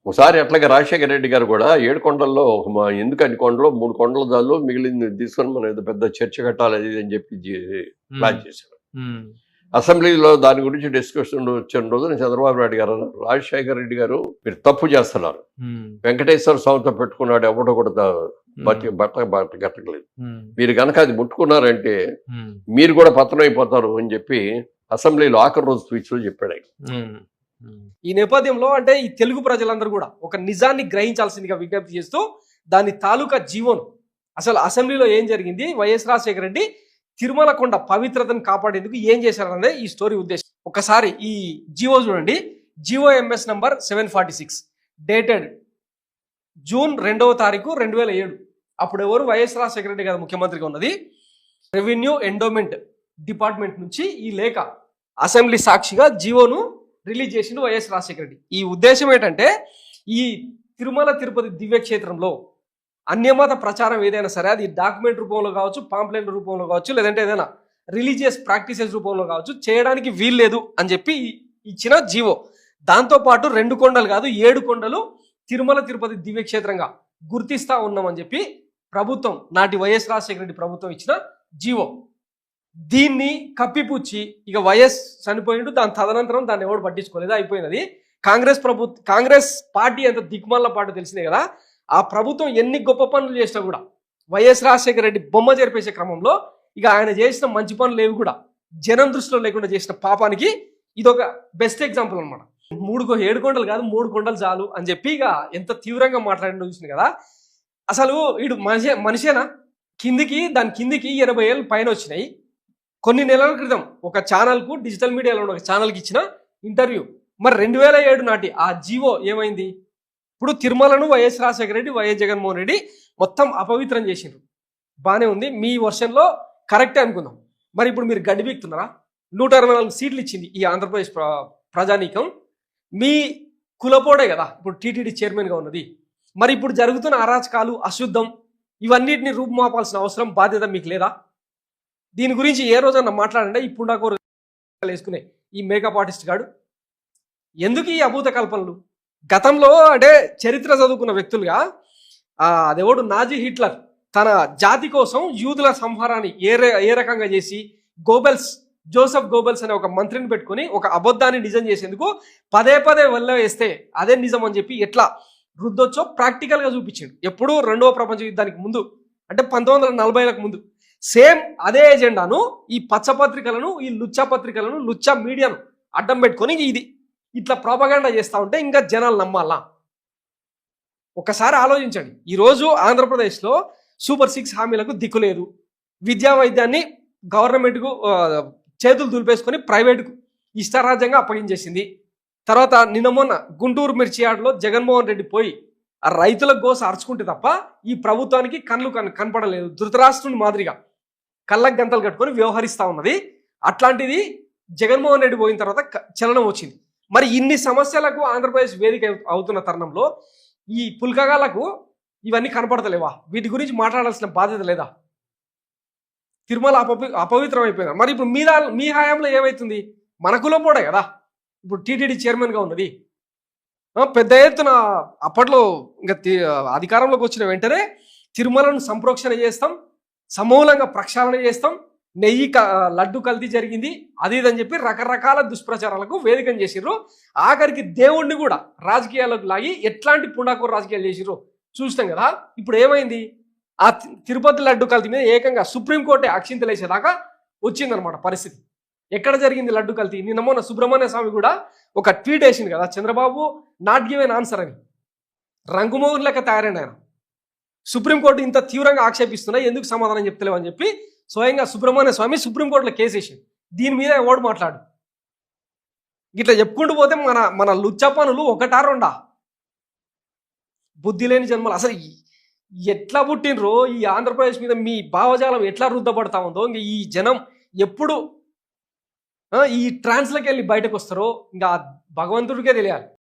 ఒకసారి అట్లాగే రాజశేఖర రెడ్డి గారు కూడా 7 కొండల్లో ఎందుకు అన్ని కొండలు 3 కొండల దానిలో మిగిలింది తీసుకొని మనం ఏదో పెద్ద చర్చ కట్టాలి అది అని చెప్పి ప్లాన్ చేశారు. అసెంబ్లీలో దాని గురించి డిస్కషన్ వచ్చిన రోజున చంద్రబాబు నాయుడు గారు అన్నారు, రాజశేఖర రెడ్డి గారు మీరు తప్పు చేస్తున్నారు, వెంకటేశ్వర స్వామితో పెట్టుకున్నాడు ఎవడో కూడా బట్ట గట్టలేదు, మీరు కనుక అది ముట్టుకున్నారంటే మీరు కూడా పతనం అయిపోతారు అని చెప్పి అసెంబ్లీలో ఆఖరి రోజు స్పీచ్ లో చెప్పాడు. ఈ నేపథ్యంలో అంటే ఈ తెలుగు ప్రజలందరూ కూడా ఒక నిజాన్ని గ్రహించాల్సిందిగా విజ్ఞప్తి చేస్తూ దాని తాలూకా జీవోను అసలు అసెంబ్లీలో ఏం జరిగింది, వైఎస్ రాజశేఖర రెడ్డి తిరుమల కొండ పవిత్రతను కాపాడేందుకు ఏం చేశారన్నదే ఈ స్టోరీ ఉద్దేశం. ఒకసారి ఈ జీవో చూడండి. GO MS number 746 dated June 2వ తారీఖు 2007. అప్పుడు ఎవరు వైఎస్ రాజశేఖర రెడ్డి గారు ముఖ్యమంత్రిగా ఉన్నది. రెవెన్యూ ఎండోమెంట్ డిపార్ట్మెంట్ నుంచి ఈ లేఖ అసెంబ్లీ సాక్షిగా జీవోను రిలీజ్ చేసిండు వైఎస్ రాజశేఖర రెడ్డి. ఈ ఉద్దేశం ఏంటంటే ఈ తిరుమల తిరుపతి దివ్యక్షేత్రంలో అన్యమత ప్రచారం ఏదైనా సరే అది డాక్యుమెంట్ రూపంలో కావచ్చు, పాంప్లెంట్ రూపంలో కావచ్చు, లేదంటే ఏదైనా రిలీజియస్ ప్రాక్టీసెస్ రూపంలో కావచ్చు చేయడానికి వీల్లేదు అని చెప్పి ఇచ్చిన జీవో. దాంతోపాటు 2 కొండలు కాదు 7 కొండలు తిరుమల తిరుపతి దివ్యక్షేత్రంగా గుర్తిస్తా ఉన్నామని చెప్పి ప్రభుత్వం, నాటి వైఎస్ రాజశేఖర రెడ్డి ప్రభుత్వం ఇచ్చిన జీవో. దీన్ని కప్పిపుచ్చి ఇక వైఎస్ చనిపోయిండు, దాని తదనంతరం దాన్ని ఎవడు పట్టించుకోలేదు, అయిపోయినది. కాంగ్రెస్ పార్టీ ఎంత దిక్మాల పాటు తెలిసినాయి కదా. ఆ ప్రభుత్వం ఎన్ని గొప్ప పనులు చేసినా కూడా వైఎస్ రాజశేఖర రెడ్డి బొమ్మ జరిపేసే క్రమంలో ఇక ఆయన చేసిన మంచి పనులు ఏవి కూడా జనం దృష్టిలో లేకుండా చేసిన పాపానికి ఇదొక బెస్ట్ ఎగ్జాంపుల్ అనమాట. 7 కొండలు కాదు 3 కొండలు చాలు అని చెప్పి ఇక ఎంత తీవ్రంగా మాట్లాడిన చూసింది కదా. అసలు వీడు మనిషేనా? దాని కిందికి 80 ఏళ్ళు పైన వచ్చినాయి. కొన్ని నెలల క్రితం ఒక ఛానల్కు, డిజిటల్ మీడియాలో ఒక ఛానల్కి ఇచ్చిన ఇంటర్వ్యూ. మరి 2007 నాటి ఆ జీవో ఏమైంది? ఇప్పుడు తిరుమలను వైఎస్ రాజశేఖర రెడ్డి, వైఎస్ జగన్మోహన్ రెడ్డి మొత్తం అపవిత్రం చేసిండ్రు. బాగానే ఉంది, మీ వర్షన్లో కరెక్టే అనుకుందాం. మరి ఇప్పుడు మీరు గడ్డి బీక్తున్నారా? 124 సీట్లు ఇచ్చింది ఈ ఆంధ్రప్రదేశ్ ప్రజానీకం. మీ కులపోడే కదా ఇప్పుడు టీటీడీ చైర్మన్గా ఉన్నది. మరి ఇప్పుడు జరుగుతున్న అరాచకాలు, అశుద్ధం, ఇవన్నిటిని రూపుమాపాల్సిన అవసరం, బాధ్యత మీకు లేదా? దీని గురించి ఏ రోజన్నా మాట్లాడండి. ఈ పుండాకూర వేసుకునే ఈ మేకప్ ఆర్టిస్ట్ గాడు ఎందుకు ఈ అభూత కల్పనలు? గతంలో అంటే చరిత్ర చదువుకున్న వ్యక్తులుగా అదేవాడు నాజీ హిట్లర్ తన జాతి కోసం యూదుల సంహారాన్ని ఏ రకంగా చేసి జోసెఫ్ గోబెల్స్ అనే ఒక మంత్రిని పెట్టుకుని ఒక అబద్ధాన్ని నిజం చేసేందుకు పదే వల్ల వేస్తే అదే నిజం అని చెప్పి ఎట్లా రుద్దొచ్చో ప్రాక్టికల్గా చూపించాడు. ఎప్పుడు 2వ ప్రపంచ యుద్ధానికి ముందు అంటే 1940లకు ముందు సేమ్ అదే ఎజెండాను ఈ పచ్చపత్రికలను, ఈ లుచ్చా పత్రికలను, లుచ్చా మీడియాను అడ్డం పెట్టుకొని ఇట్లా ప్రాపగాండా చేస్తూ ఉంటే ఇంకా జనాలు నమ్మాలా? ఒకసారి ఆలోచించండి. ఈరోజు ఆంధ్రప్రదేశ్లో సూపర్ 6 హామీలకు దిక్కు లేదు. విద్యా వైద్యాన్ని గవర్నమెంట్కు చేతులు దులిపేసుకొని ప్రైవేటుకు ఇష్టారాజ్యంగా అప్పగించేసింది. తర్వాత నిన్న మొన్న గుంటూరు మిర్చి యార్డ్లో జగన్మోహన్ రెడ్డి పోయి ఆ రైతుల గోస అరుచుకుంటే తప్ప ఈ ప్రభుత్వానికి కనపడలేదు. ధృతరాష్ట్రుని మాదిరిగా కళ్ళకు గంతలు కట్టుకొని వ్యవహరిస్తూ ఉన్నది. అట్లాంటిది జగన్మోహన్ రెడ్డి పోయిన తర్వాత చలనం వచ్చింది. మరి ఇన్ని సమస్యలకు ఆంధ్రప్రదేశ్ వేదిక అవుతున్న తరుణంలో ఈ పుల్కగాలకు ఇవన్నీ కనపడతలేవా? వీటి గురించి మాట్లాడాల్సిన బాధ్యత లేదా? తిరుమల అపవిత్రం అయిపోయిందా? మరి ఇప్పుడు మీ హయాంలో ఏమవుతుంది? మనకులో పోడే కదా ఇప్పుడు టీటీడీ చైర్మన్గా ఉన్నది. పెద్ద ఎత్తున అప్పట్లో ఇంకా అధికారంలోకి వచ్చిన వెంటనే తిరుమలను సంప్రోక్షణ చేస్తాం, సమూలంగా ప్రక్షాళన చేస్తాం, నెయ్యి లడ్డు కల్తీ జరిగింది అది ఇదని చెప్పి రకరకాల దుష్ప్రచారాలకు వేదికం చేసిర్రు. ఆఖరికి దేవుణ్ణి కూడా రాజకీయాలకు లాగి ఎట్లాంటి పుండాకూర రాజకీయాలు చేసిర్రు చూస్తాం కదా. ఇప్పుడు ఏమైంది? ఆ తిరుపతి లడ్డు కల్తీ మీద ఏకంగా సుప్రీంకోర్టే అక్షింతలేసేదాకా వచ్చిందనమాట పరిస్థితి. ఎక్కడ జరిగింది లడ్డు కల్తీ? నిన్న మొన్న సుబ్రహ్మణ్య స్వామి కూడా ఒక ట్వీట్ వేసింది కదా, చంద్రబాబు నాట్ గివెన్ ఆన్సర్ అని. రంగుమోహన్ లెక్క తయారైన ఆయన సుప్రీంకోర్టు ఇంత తీవ్రంగా ఆక్షేపిస్తున్నా ఎందుకు సమాధానం చెప్తలేవు అని చెప్పి స్వయంగా సుబ్రహ్మణ్య స్వామి సుప్రీంకోర్టులో కేసు వేసింది. దీని మీద ఎవడు మాట్లాడు? ఇట్లా చెప్పుకుంటూ పోతే మన లుచ్చ పనులు 1-2 బుద్ధి లేని జన్మలు. అసలు ఎట్లా పుట్టినరో ఈ ఆంధ్రప్రదేశ్ మీద మీ భావజాలం ఎట్లా రుద్దపడతా ఉందో ఇంకా ఈ జనం ఎప్పుడు ఈ ట్రాన్స్లోకి వెళ్ళి బయటకు వస్తారో ఇంకా భగవంతుడికే తెలియాలి.